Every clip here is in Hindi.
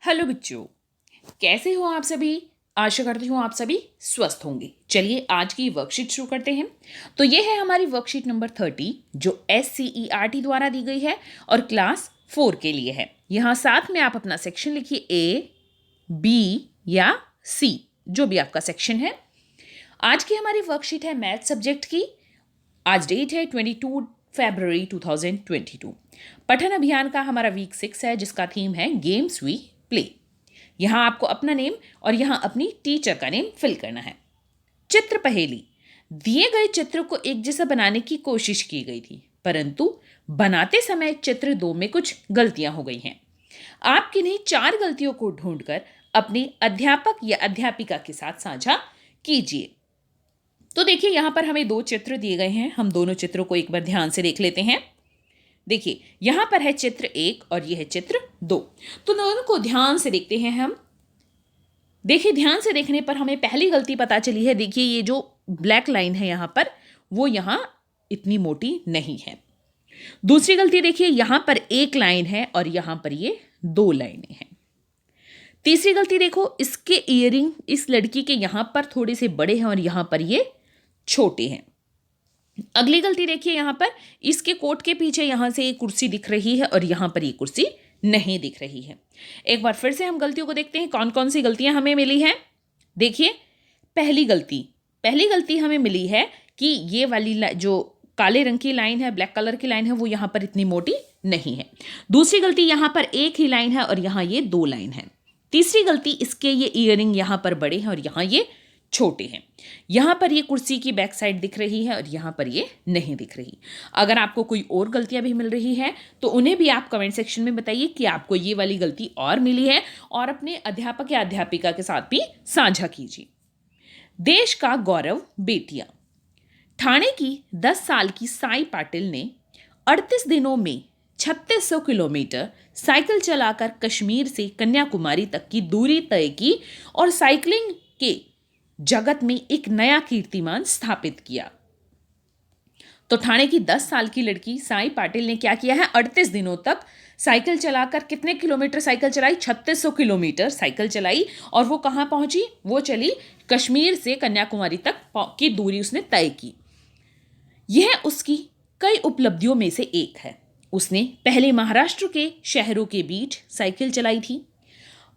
हेलो बच्चों, कैसे हो आप सभी। आशा करती हूँ आप सभी स्वस्थ होंगे। चलिए आज की वर्कशीट शुरू करते हैं। तो ये है हमारी वर्कशीट नंबर 30 जो SCERT द्वारा दी गई है और क्लास 4 के लिए है। यहाँ साथ में आप अपना सेक्शन लिखिए A, B या C, जो भी आपका सेक्शन है। आज की हमारी वर्कशीट है मैथ सब्जेक्ट की। आज डेट है 22 फरवरी 2022। पठन अभियान का हमारा वीक 6 है जिसका थीम है गेम्स वी प्ले। यहां आपको अपना नेम और यहां अपनी टीचर का नेम फिल करना है। चित्र पहेली। दिए गए चित्र को एक जैसा बनाने की कोशिश की गई थी, परंतु बनाते समय चित्र 2 में कुछ गलतियां हो गई हैं। आप किन्हीं 4 गलतियों को ढूंढकर अपने अध्यापक या अध्यापिका के साथ साझा कीजिए। तो देखिए यहां पर हमें 2 चित्र दिए गए हैं। हम दोनों चित्रों को एक बार ध्यान से देख लेते हैं। देखिए यहां पर है चित्र 1 और यह है चित्र 2। तो दोनों को ध्यान से देखते हैं हम। देखिए ध्यान से देखने पर हमें पहली गलती पता चली है। देखिए ये जो ब्लैक लाइन है यहां पर, वो यहां इतनी मोटी नहीं है। दूसरी गलती देखिए, यहां पर एक लाइन है और यहां पर ये 2 लाइनें हैं। तीसरी गलती देखो, इसके ईयरिंग इस लड़की के यहां पर थोड़े से बड़े हैं और यहां पर ये छोटे हैं। अगली गलती देखिए, यहां पर इसके कोट के पीछे यहां से एक कुर्सी दिख रही है और यहां पर ये कुर्सी नहीं दिख रही है। एक बार फिर से हम गलतियों को देखते हैं, कौन कौन सी गलतियां हमें मिली हैं। देखिए पहली गलती हमें मिली है कि ये वाली जो काले रंग की लाइन है, ब्लैक कलर की लाइन है, वो यहां पर इतनी मोटी नहीं है। दूसरी गलती, यहां पर एक ही लाइन है और यहां ये 2 लाइन है। तीसरी गलती, इसके ये ईयरिंग यहां पर बड़े हैं और यहां ये छोटे हैं। यहां पर ये कुर्सी की बैक साइड दिख रही है और यहां पर ये नहीं दिख रही। अगर आपको कोई और गलतियां भी मिल रही है तो उन्हें भी आप कमेंट सेक्शन में बताइए कि आपको ये वाली गलती और मिली है, और अपने अध्यापक या अध्यापिका के साथ भी साझा कीजिए। देश का गौरव बेटियां। ठाणे की 10 साल की साई पाटिल ने 38 दिनों में 3600 किलोमीटर साइकिल चलाकर कश्मीर से कन्याकुमारी तक की दूरी तय की और साइकिलिंग के जगत में एक नया कीर्तिमान स्थापित किया। तो ठाणे की 10 साल की लड़की साई पाटिल ने क्या किया है, 38 दिनों तक साइकिल चलाकर कितने किलोमीटर साइकिल चलाई, 3600 किलोमीटर साइकिल चलाई। और वो कहां पहुंची, वो चली कश्मीर से कन्याकुमारी तक की दूरी उसने तय की। यह उसकी कई उपलब्धियों में से एक है। उसने पहले महाराष्ट्र के शहरों के बीच साइकिल चलाई थी।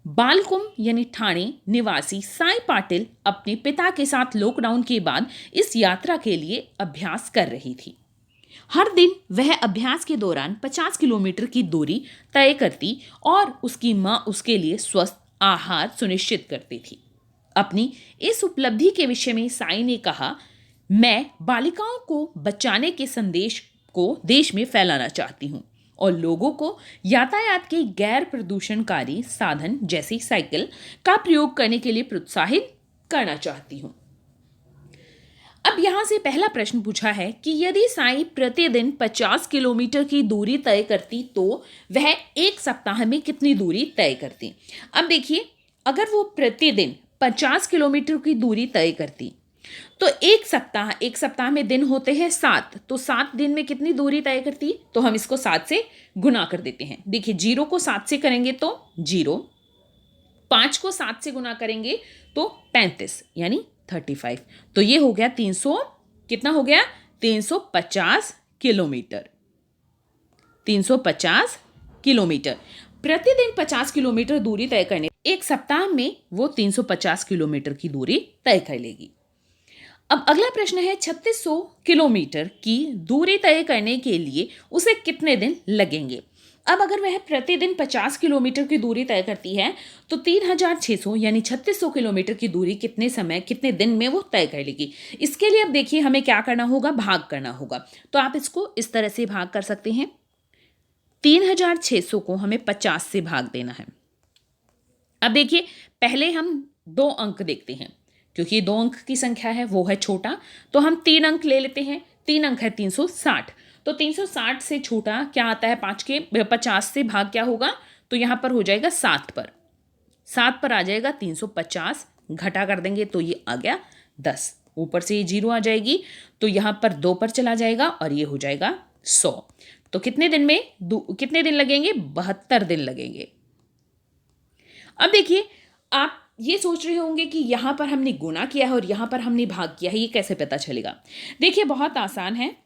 बालकुम यानी ठाणे निवासी साई पाटिल अपने पिता के साथ लॉकडाउन के बाद इस यात्रा के लिए अभ्यास कर रही थी। हर दिन वह अभ्यास के दौरान 50 किलोमीटर की दूरी तय करती और उसकी मां उसके लिए स्वस्थ आहार सुनिश्चित करती थी। अपनी इस उपलब्धि के विषय में साई ने कहा, मैं बालिकाओं को बचाने के संदेश को देश में फैलाना चाहती हूँ और लोगों को यातायात के गैर प्रदूषणकारी साधन जैसी साइकिल का प्रयोग करने के लिए प्रोत्साहित करना चाहती हूँ। अब यहां से पहला प्रश्न पूछा है कि यदि साई प्रतिदिन 50 किलोमीटर की दूरी तय करती तो वह एक सप्ताह में कितनी दूरी तय करती। अब देखिए, अगर वो प्रतिदिन 50 किलोमीटर की दूरी तय करती तो एक सप्ताह में दिन होते हैं 7, तो 7 दिन में कितनी दूरी तय करती, तो हम इसको 7 से गुना कर देते हैं। देखिए 0 को 7 से करेंगे तो 0, 5 को 7 से गुना करेंगे तो 35 यानी 35। तो ये हो गया 300, कितना हो गया 350 किलोमीटर। 350 किलोमीटर प्रतिदिन 50 किलोमीटर दूरी तय करने, एक सप्ताह में वो 350 किलोमीटर की दूरी तय कर लेगी। अब अगला प्रश्न है, 3600 किलोमीटर की दूरी तय करने के लिए उसे कितने दिन लगेंगे। अब अगर वह प्रतिदिन 50 किलोमीटर की दूरी तय करती है तो 3600 यानी 3600 किलोमीटर की दूरी कितने समय कितने दिन में वो तय कर लेगी। इसके लिए अब देखिए हमें क्या करना होगा, भाग करना होगा। तो आप इसको इस तरह से भाग कर सकते हैं, 3600 को हमें 50 से भाग देना है। अब देखिए पहले हम 2 अंक देखते हैं, क्योंकि 2 अंक की संख्या है वो है छोटा, तो हम 3 अंक ले लेते हैं। 3 अंक है 360, तो 360 से छोटा क्या आता है, 50 से भाग क्या होगा, तो यहां पर हो जाएगा 7 पर आ जाएगा 350, घटा कर देंगे तो ये आ गया 10, ऊपर से ये 0 आ जाएगी तो यहां पर 2 पर चला जाएगा और ये हो जाएगा 100। तो कितने दिन लगेंगे, 72 दिन लगेंगे। अब देखिए, आप ये सोच रहे होंगे कि यहाँ पर हमने गुणा किया है और यहाँ पर हमने भाग किया है, ये कैसे पता चलेगा? देखिए बहुत आसान है।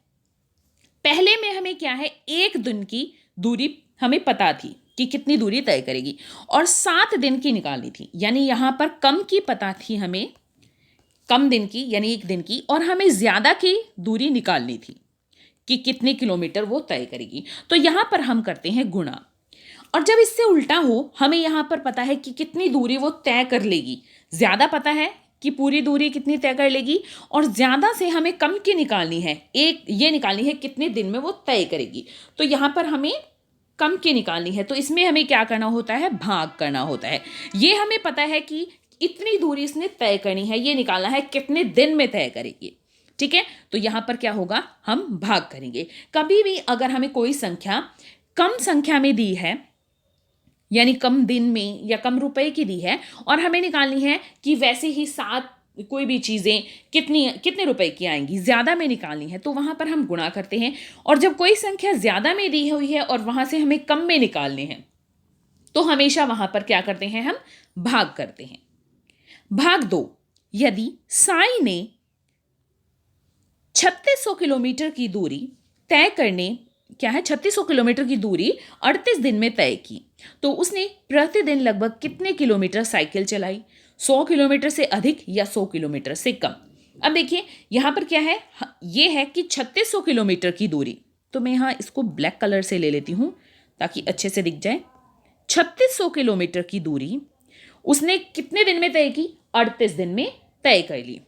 पहले में हमें क्या है, एक दिन की दूरी हमें पता थी कि कितनी दूरी तय करेगी, और 7 दिन की निकालनी थी, यानी यहाँ पर कम की पता थी हमें, कम दिन की यानी एक दिन की, और हमें ज़्यादा की दूरी निकालनी थी कि कितने किलोमीटर वो तय करेगी। तो यहाँ पर हम करते हैं गुणा, और जब इससे उल्टा हो, हमें यहाँ पर पता है कि कितनी दूरी वो तय कर लेगी, ज़्यादा पता है कि पूरी दूरी कितनी तय कर लेगी, और ज़्यादा से हमें कम की निकालनी है, एक ये निकालनी है कितने दिन में वो तय करेगी। तो यहाँ पर हमें कम की निकालनी है, तो इसमें हमें क्या करना होता है, भाग करना होता है। ये हमें पता है कि इतनी दूरी इसने तय करनी है, ये निकालना है कितने दिन में तय करेगी। ठीक है, तो यहाँ पर क्या होगा, हम भाग करेंगे। कभी भी अगर हमें कोई संख्या कम संख्या में दी है, यानी कम दिन में या कम रुपए की दी है, और हमें निकालनी है कि वैसे ही 7 कोई भी चीज़ें कितने रुपए की आएंगी, ज़्यादा में निकालनी है, तो वहाँ पर हम गुणा करते हैं। और जब कोई संख्या ज़्यादा में दी हुई है और वहाँ से हमें कम में निकालने हैं, तो हमेशा वहाँ पर क्या करते हैं, हम भाग करते हैं। भाग 2, यदि साई ने 3600 किलोमीटर की दूरी तय करने, क्या है, 3600 किलोमीटर की दूरी 38 दिन में तय की, तो उसने प्रतिदिन लगभग कितने किलोमीटर साइकिल चलाई, 100 किलोमीटर से अधिक या 100 किलोमीटर से कम। अब देखिए यहाँ पर क्या है, ये है कि 3600 किलोमीटर की दूरी, तो मैं यहाँ इसको ब्लैक कलर से ले लेती हूँ ताकि अच्छे से दिख जाए। 3600 किलोमीटर की दूरी उसने कितने दिन में तय की, 38 दिन में तय कर ली,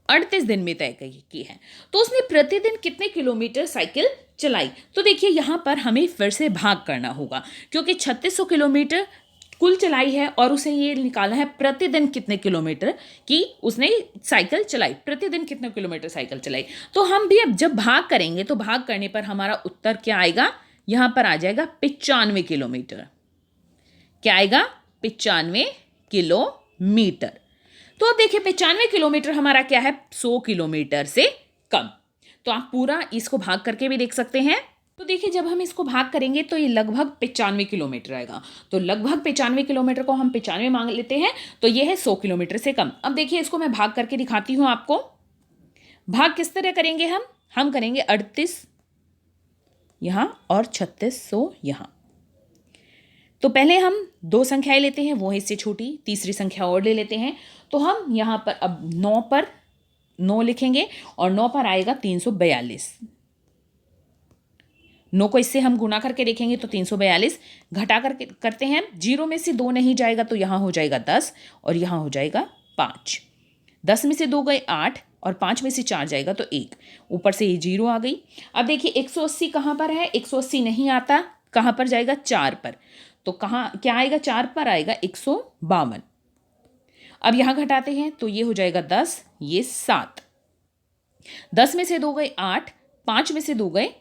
38 दिन में तय की है। तो उसने प्रतिदिन कितने किलोमीटर साइकिल चलाई, तो देखिए यहां पर हमें फिर से भाग करना होगा, क्योंकि 3600 किलोमीटर कुल चलाई है और उसे ये निकालना है प्रतिदिन कितने किलोमीटर की उसने साइकिल चलाई, प्रतिदिन कितने किलोमीटर साइकिल चलाई। तो हम भी अब जब भाग करेंगे तो भाग करने पर हमारा उत्तर क्या आएगा, यहां पर आ जाएगा 95 किलोमीटर। क्या आएगा, 95 किलोमीटर। तो अब देखिए 95 किलोमीटर हमारा क्या है, 100 किलोमीटर से कम। तो आप पूरा इसको भाग करके भी देख सकते हैं। तो देखिए जब हम इसको भाग करेंगे तो ये लगभग 95 किलोमीटर आएगा। तो लगभग 95 किलोमीटर को हम 95 मांग लेते हैं, तो ये है 100 किलोमीटर से कम। अब देखिए इसको मैं भाग करके दिखाती हूँ आपको। भाग किस तरह करेंगे, हम करेंगे 38 यहाँ और 3600 यहाँ। तो पहले हम 2 संख्याएं लेते हैं, वो है इससे छोटी, तीसरी संख्या और ले लेते हैं। तो हम यहाँ पर अब 9 पर 9 लिखेंगे और 9 पर आएगा 342। 9 को इससे हम गुणा करके देखेंगे तो 342, घटा करके करते हैं, 0 में से 2 नहीं जाएगा तो यहाँ हो जाएगा 10 और यहाँ हो जाएगा 5। 10 में से 2 गए 8 और 5 में से 4 जाएगा तो 1, ऊपर से ये 0 आ गई। अब देखिए 180 कहाँ पर है, 180 नहीं आता, कहाँ पर जाएगा, 4 पर। तो कहाँ क्या आएगा, 4 पर आएगा 152। अब यहाँ घटाते हैं तो ये हो जाएगा 10, ये 7। 10 में से 2 गए 8, 5 में से 2 गए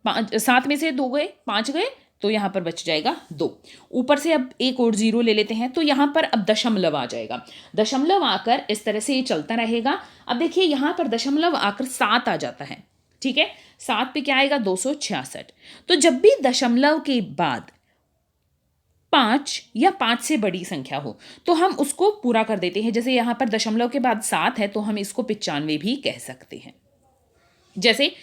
5, 7 में से 2 गए 5 गए, तो यहाँ पर बच जाएगा 2। ऊपर से अब एक और 0 ले लेते हैं, तो यहाँ पर अब दशमलव आ जाएगा। दशमलव आकर इस तरह से ये चलता रहेगा। अब देखिए यहाँ पर दशमलव आकर 7 आ जाता है, ठीक है। 7 पे क्या आएगा, 266। तो जब भी दशमलव के बाद 5 या 5 से बड़ी संख्या हो तो हम उसको पूरा कर देते हैं। जैसे यहाँ पर दशमलव के बाद 7 है तो हम इसको 95 भी कह सकते हैं। जैसे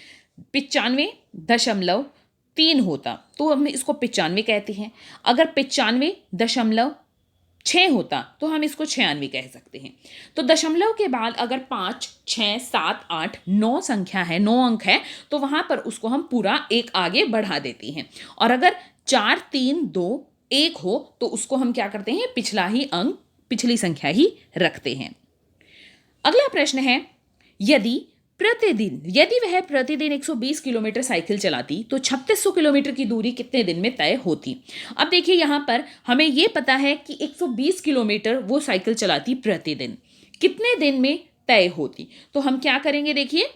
95.3 होता तो हम इसको 95 कहते हैं। अगर 95.6 होता तो हम इसको 96 कह सकते हैं। तो दशमलव के बाद अगर 5, 6, 7, 8, 9 संख्या है, 9 अंक है, तो वहाँ पर उसको हम पूरा एक आगे बढ़ा देते हैं। और अगर 4, 3, 2, 1 हो तो उसको हम क्या करते हैं, पिछला ही अंक, पिछली संख्या ही रखते हैं। अगला प्रश्न है, यदि वह प्रतिदिन 120 किलोमीटर साइकिल चलाती तो 3600 किलोमीटर की दूरी कितने दिन में तय होती। अब देखिए यहाँ पर हमें यह पता है कि 120 किलोमीटर वो साइकिल चलाती प्रतिदिन, कितने दिन में तय होती। तो हम क्या करेंगे, देखिए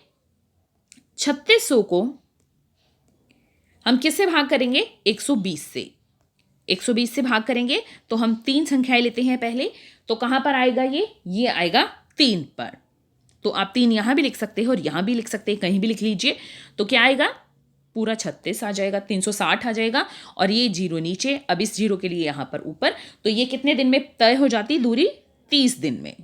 3600 को हम किससे भाग करेंगे, 120 से। 120 से भाग करेंगे तो हम 3 संख्याएं लेते हैं पहले, तो कहां पर आएगा, ये आएगा 3 पर। तो आप 3 यहां भी लिख सकते हैं और यहां भी लिख सकते हैं, कहीं भी लिख लीजिए। तो क्या आएगा, पूरा 36 आ जाएगा, 360 आ जाएगा, और ये जीरो नीचे, अब इस जीरो के लिए यहाँ पर ऊपर, तो ये कितने दिन में तय हो जाती दूरी? 30 दिन में।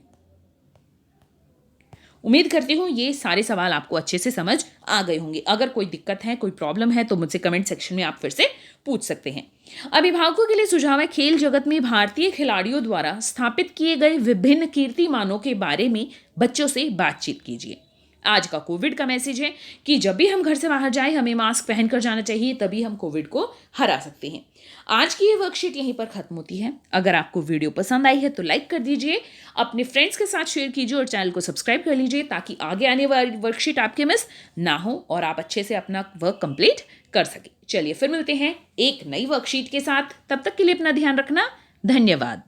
उम्मीद करती हूँ ये सारे सवाल आपको अच्छे से समझ आ गए होंगे। अगर कोई दिक्कत है, कोई प्रॉब्लम है, तो मुझसे कमेंट सेक्शन में आप फिर से पूछ सकते हैं। अभिभावकों के लिए सुझाव है, खेल जगत में भारतीय खिलाड़ियों द्वारा स्थापित किए गए विभिन्न कीर्तिमानों के बारे में बच्चों से बातचीत कीजिए। आज का कोविड का मैसेज है कि जब भी हम घर से बाहर जाएं, हमें मास्क पहनकर जाना चाहिए, तभी हम कोविड को हरा सकते हैं। आज की ये वर्कशीट यहीं पर खत्म होती है। अगर आपको वीडियो पसंद आई है तो लाइक कर दीजिए, अपने फ्रेंड्स के साथ शेयर कीजिए और चैनल को सब्सक्राइब कर लीजिए, ताकि आगे आने वाली वर्कशीट आपके मिस ना हो और आप अच्छे से अपना वर्क कंप्लीट कर सकें। चलिए फिर मिलते हैं एक नई वर्कशीट के साथ। तब तक के लिए अपना ध्यान रखना। धन्यवाद।